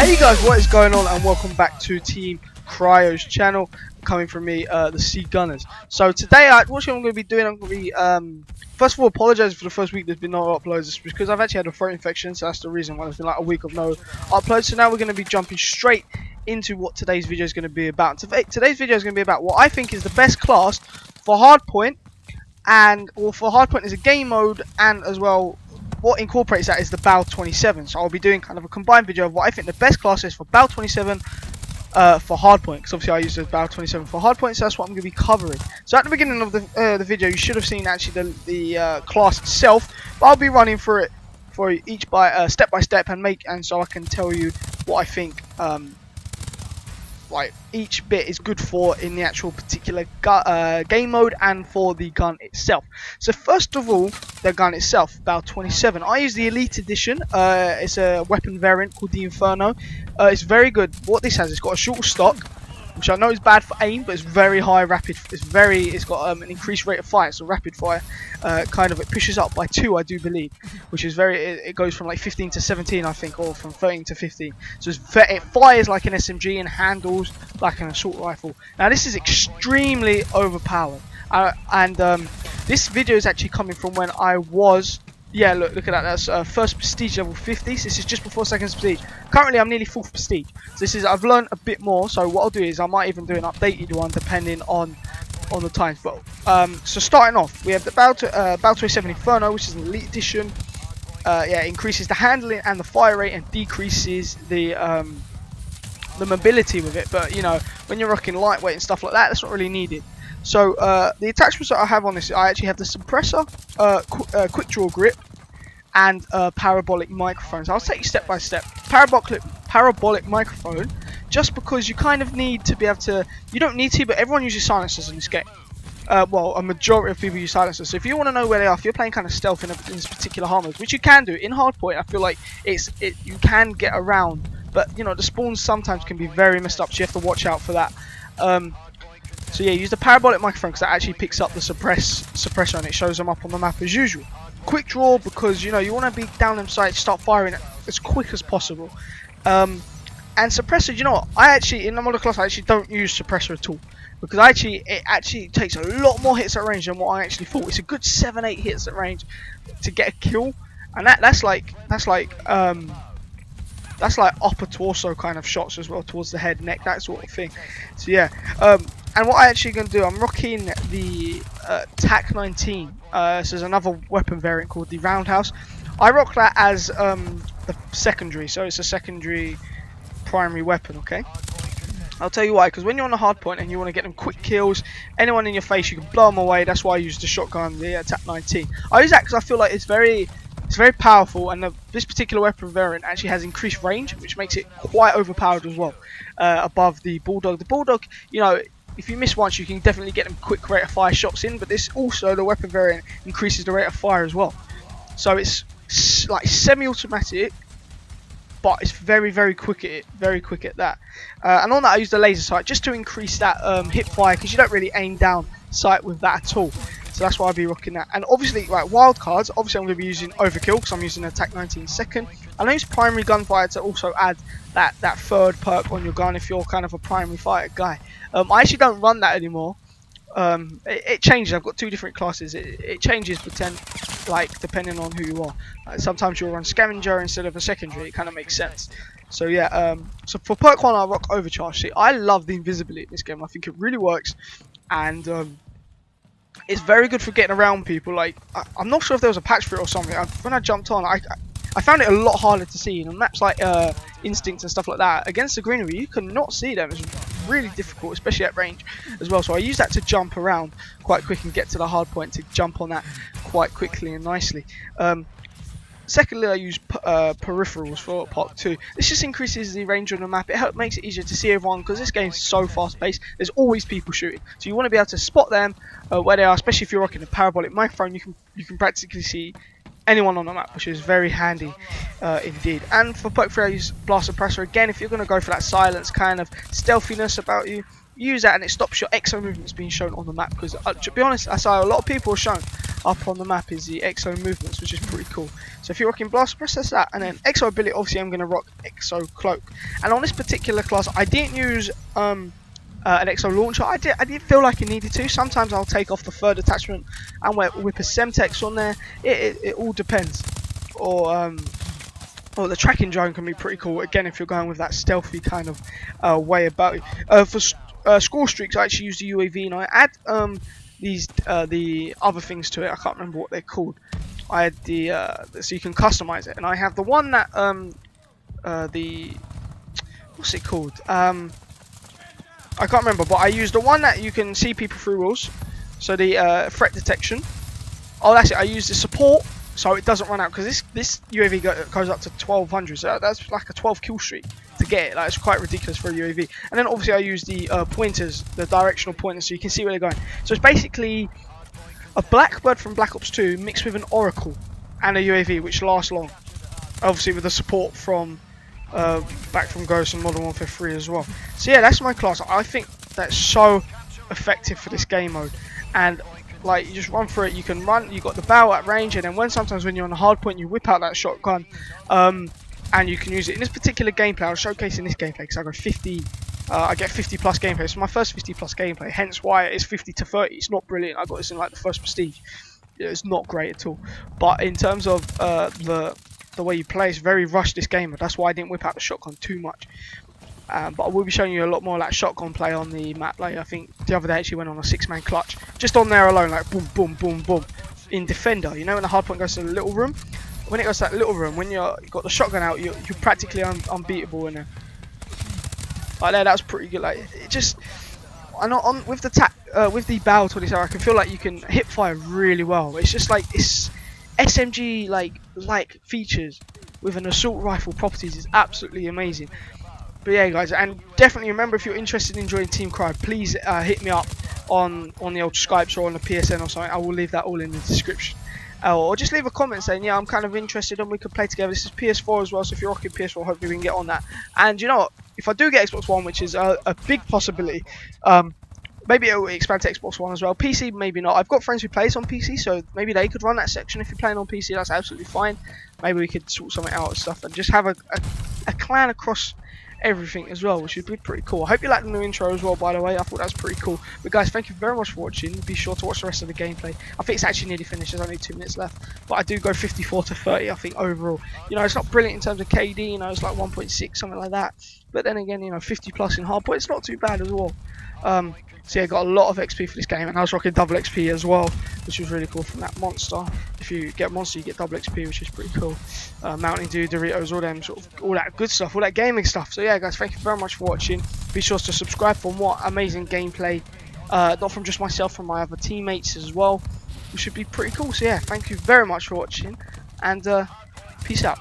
Hey guys, what is going on, and welcome back to Team Cryo's channel, coming from me, the Sea Gunners. So today, what I'm going to be doing, I'm going to be, first of all, apologise for the first week there's been no uploads. It's because I've actually had a throat infection, so that's the reason why there's been like a week of no uploads. So now we're going to be jumping straight into what today's video is going to be about. Today's video is going to be about what I think is the best class for Hardpoint, for Hardpoint as a game mode, and as well, what incorporates that is the BAL 27. So I'll be doing kind of a combined video of what I think the best class is for BAL 27 for Hardpoint, because obviously I use the BAL 27 for Hardpoint, so that's what I'm going to be covering. So at the beginning of the video, you should have seen actually the class itself, but I'll be running through it for each step by step, and so I can tell you what I think like each bit is good for in the actual particular game mode and for the gun itself. So first of all, the gun itself, BAL 27. I use the Elite Edition. It's a weapon variant called the Inferno. It's very good. What this has, it's got a short stock, which I know is bad for aim, but it's very high rapid. It's got an increased rate of fire, so rapid fire it pushes up by 2, I do believe, which is it goes from like 15 to 17, I think, or from 13 to 15. So it fires like an SMG and handles like an assault rifle. Now this is extremely overpowered, this video is actually coming from when I was, yeah, look at that. That's first prestige level 50. So this is just before second prestige. Currently, I'm nearly 4th prestige. So I've learned a bit more. So what I'll do is I might even do an updated one depending on the times. But so starting off, we have the BAL 27 Inferno, which is an Elite Edition. Yeah, increases the handling and the fire rate and decreases the mobility with it. But you know, when you're rocking lightweight and stuff like that, that's not really needed. So the attachments that I have on this, I actually have the suppressor, quick draw grip, and parabolic microphone. So I'll take you step by step. Parabolic microphone, just because you kind of need to be able to. You don't need to, but everyone uses silencers in this game. Well, a majority of people use silencers. So if you want to know where they are, if you're playing kind of stealth in this particular hard mode, which you can do in Hardpoint, I feel like you can get around, but you know the spawns sometimes can be very messed up, so you have to watch out for that. So yeah, use the parabolic microphone because that actually picks up the suppressor and it shows them up on the map as usual. Quick draw, because you know you want to be down in sight, start firing as quick as possible. And suppressor, you know what? I actually in the model class I actually don't use suppressor at all, because it actually takes a lot more hits at range than what I actually thought. It's a good 7-8 hits at range to get a kill, and that's like upper torso kind of shots as well, towards the head, neck, that sort of thing. So yeah, and what I actually going to do, I'm rocking the TAC 19. So there's another weapon variant called the Roundhouse. I rock that as the secondary, so it's a secondary primary weapon, okay? I'll tell you why, because when you're on a hard point and you want to get them quick kills, anyone in your face, you can blow them away. That's why I use the shotgun, the TAC 19. I use that because I feel like it's very powerful, and this particular weapon variant actually has increased range, which makes it quite overpowered as well, above the Bulldog. The Bulldog, you know, if you miss once, you can definitely get them quick rate of fire shots in, but this also, the weapon variant, increases the rate of fire as well. So it's like semi-automatic, but it's very quick at that. And on that I use the laser sight just to increase that hip fire, because you don't really aim down sight with that at all. So that's why I'll be rocking that. And obviously, right, wildcards, obviously I'm going to be using Overkill because I'm using a TAC 19 second. And I use primary gunfire to also add that third perk on your gun if you're kind of a primary fighter guy. I actually don't run that anymore. It changes. I've got 2 different classes. It changes depending on who you are. Sometimes you'll run scavenger instead of a secondary. It kind of makes sense. So yeah, so for perk 1 I rock overcharge. See, I love the invisibility in this game. I think it really works, and it's very good for getting around people. Like I'm not sure if there was a patch for it or something. When I jumped on, I found it a lot harder to see. On maps like Instinct and stuff like that, against the greenery, you cannot see them. It's really difficult, especially at range as well. So I use that to jump around quite quick and get to the hard point, to jump on that quite quickly and nicely. Secondly, I use peripherals for part 2. This just increases the range on the map. It makes it easier to see everyone, because this game is so fast paced. There's always people shooting, so you want to be able to spot them where they are. Especially if you're rocking a parabolic microphone, you can practically see anyone on the map, which is very handy indeed. And for perk 3 I use blast suppressor. Again, if you're going to go for that silence kind of stealthiness about you, use that, and it stops your exo movements being shown on the map, because to be honest, that's how a lot of people are shown. up on the map is the EXO movements, which is pretty cool. So if you're rocking Blast, press that, and then EXO ability, obviously I'm going to rock EXO Cloak. And on this particular class, I didn't use an EXO launcher. I didn't feel like I needed to. Sometimes I'll take off the third attachment and whip a Semtex on there. It all depends. Or the tracking drone can be pretty cool, again, if you're going with that stealthy kind of way about it. For score streaks, I actually use the UAV, and I add the other things to it. I can't remember what they're called. I had so you can customize it, and I have the one that what's it called? I can't remember, but I use the one that you can see people through walls. So the threat detection. Oh, that's it. I use the support, so it doesn't run out, because this UAV goes up to 1200. So that's like a 12 kill streak to get it. Like, it's quite ridiculous for a UAV. And then obviously I use the pointers, the directional pointers, so you can see where they're going. So it's basically a Blackbird from Black Ops 2 mixed with an Oracle and a UAV, which lasts long. Obviously with the support from back from Ghost and Modern Warfare 3 as well. So yeah, that's my class. I think that's so effective for this game mode. And like, you just run through it. You can run. You got the barrel at range, and then sometimes when you're on a hard point, you whip out that shotgun, and you can use it in this particular gameplay. I'll showcase in this gameplay because I go 50. I get 50 plus gameplay. It's my first 50 plus gameplay. Hence why it's 50 to 30. It's not brilliant. I got this in like the first Prestige. It's not great at all. But in terms of the way you play, it's very rushed this game. That's why I didn't whip out the shotgun too much. But I will be showing you a lot more like shotgun play on the map. Like, I think the other day I actually went on a 6-man clutch, just on there alone, like boom, boom, boom, boom. In Defender, you know, when the hardpoint goes to the little room, when it goes to that little room, when you've got the shotgun out, you're practically unbeatable in there. Like that was pretty good. Like, it just, with the barrel 27, I can feel like you can hip fire really well. It's just like, it's SMG like features with an assault rifle properties is absolutely amazing. But yeah, guys, and definitely remember, if you're interested in joining Team Cry, please hit me up on the old Skypes or on the PSN or something. I will leave that all in the description. Or just leave a comment saying, yeah, I'm kind of interested and we could play together. This is PS4 as well, so if you're rocking PS4, hopefully we can get on that. And you know what? If I do get Xbox One, which is a big possibility, maybe it will expand to Xbox One as well. PC, maybe not. I've got friends who plays on PC, so maybe they could run that section. If you're playing on PC, that's absolutely fine. Maybe we could sort something out and stuff and just have a clan across everything as well, which would be pretty cool. I hope you like the new intro as well, by the way. I thought that was pretty cool. But guys, thank you very much for watching. Be sure to watch the rest of the gameplay. I think it's actually nearly finished. There's only 2 minutes left, but I do go 54 to 30, I think, overall. You know, it's not brilliant in terms of KD, you know, it's like 1.6, something like that. But then again, you know, 50 plus in hardpoint, it's not too bad as well. So yeah, got a lot of XP for this game, and I was rocking double XP as well, which was really cool from that monster. If you get monster, you get double XP, which is pretty cool. Mountain Dew, Doritos, all them all that good stuff, all that gaming stuff. So yeah, guys, thank you very much for watching. Be sure to subscribe for more amazing gameplay, not from just myself, from my other teammates as well, which should be pretty cool. So yeah, thank you very much for watching, and peace out.